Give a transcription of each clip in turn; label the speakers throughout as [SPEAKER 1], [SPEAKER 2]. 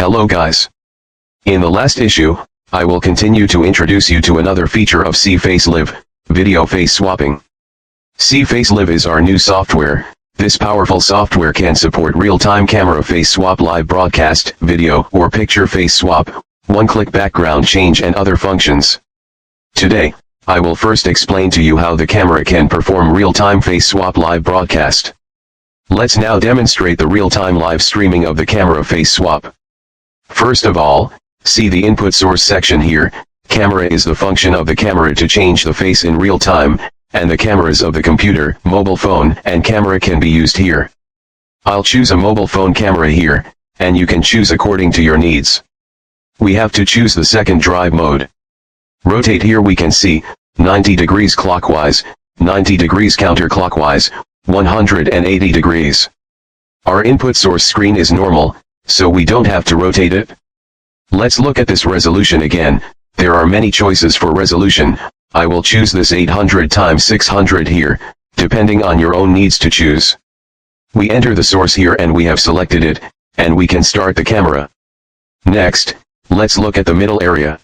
[SPEAKER 1] Hello guys. In the last issue, I will continue to introduce you to another feature of CFaceLIVE, video face swapping. CFaceLIVE is our new software. This powerful software can support real-time camera face swap, live broadcast, video or picture face swap, one-click background change and other functions. Today, I will first explain to you how the camera can perform real-time face swap live broadcast. Let's now demonstrate the real-time live streaming of the camera face swap. First of all, see the input source section here. Camera is the function of the camera to change the face in real time, and the cameras of the computer, mobile phone, and camera can be used here. I'll choose a mobile phone camera here, and you can choose according to your needs. We have to choose the second drive mode. Rotate here we can see, 90 degrees clockwise, 90 degrees counterclockwise, 180 degrees. Our input source screen is normal, so we don't have to rotate it. Let's look at this resolution again. There are many choices for resolution. I will choose this 800 x 600 here, depending on your own needs to choose. We enter the source here and we have selected it, and we can start the camera. Next, let's look at the middle area.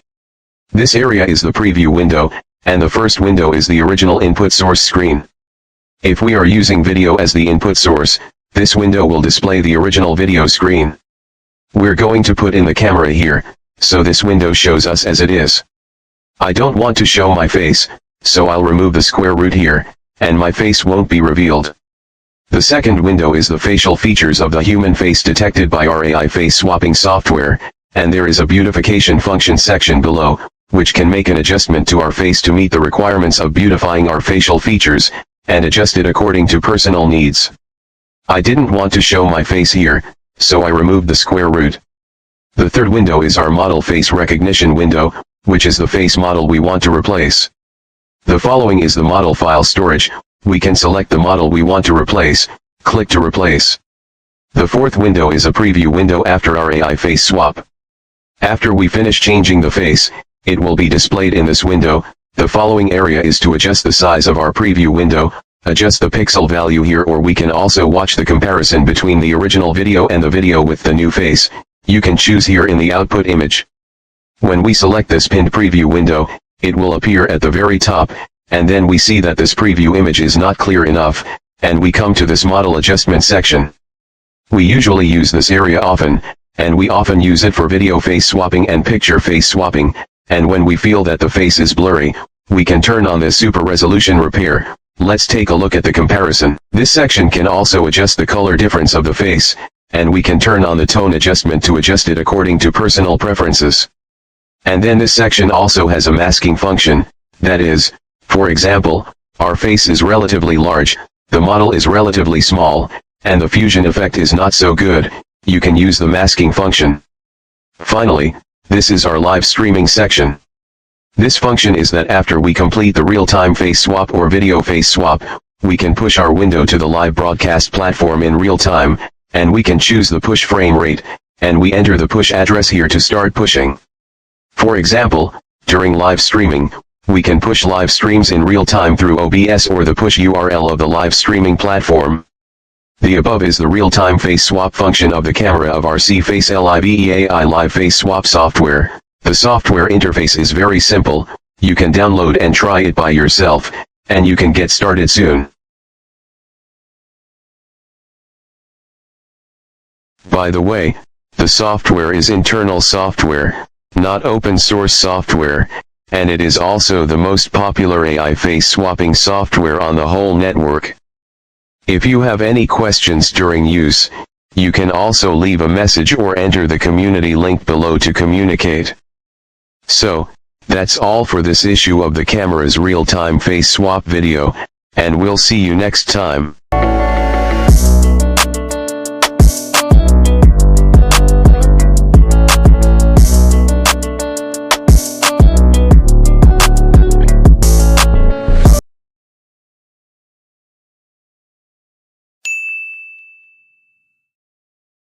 [SPEAKER 1] This area is the preview window, and the first window is the original input source screen. If we are using video as the input source, this window will display the original video screen. We're going to put in the camera here, so this window shows us as it is. I don't want to show my face, so I'll remove the square root here, and my face won't be revealed. The second window is the facial features of the human face detected by our AI face swapping software, and there is a beautification function section below, which can make an adjustment to our face to meet the requirements of beautifying our facial features, and adjust it according to personal needs. I didn't want to show my face here, so I removed the square root. The third window is our model face recognition window, which is the face model we want to replace. The following is the model file storage. We can select the model we want to replace, click to replace. The fourth window is a preview window after our AI face swap. After we finish changing the face, it will be displayed in this window. The following area is to adjust the size of our preview window. Adjust the pixel value here, or we can also watch the comparison between the original video and the video with the new face. You can choose here in the output image. When we select this pinned preview window, it will appear at the very top, and then we see that this preview image is not clear enough, and we come to this model adjustment section. We usually use this area often, and we often use it for video face swapping and picture face swapping, and when we feel that the face is blurry, we can turn on this super resolution repair. Let's take a look at the comparison. This section can also adjust the color difference of the face, and we can turn on the tone adjustment to adjust it according to personal preferences. And then this section also has a masking function, that is, for example, our face is relatively large, the model is relatively small, and the fusion effect is not so good. You can use the masking function. Finally, this is our live streaming section. This function is that after we complete the real-time face swap or video face swap, we can push our window to the live broadcast platform in real time, and we can choose the push frame rate, and we enter the push address here to start pushing. For example, during live streaming, we can push live streams in real time through OBS or the push URL of the live streaming platform. The above is the real-time face swap function of the camera of our CFaceLIVE AI live face swap software. The software interface is very simple. You can download and try it by yourself, and you can get started soon. By the way, the software is internal software, not open source software, and it is also the most popular AI face swapping software on the whole network. If you have any questions during use, you can also leave a message or enter the community link below to communicate. So, that's all for this issue of the camera's real-time face swap video, and we'll see you next time.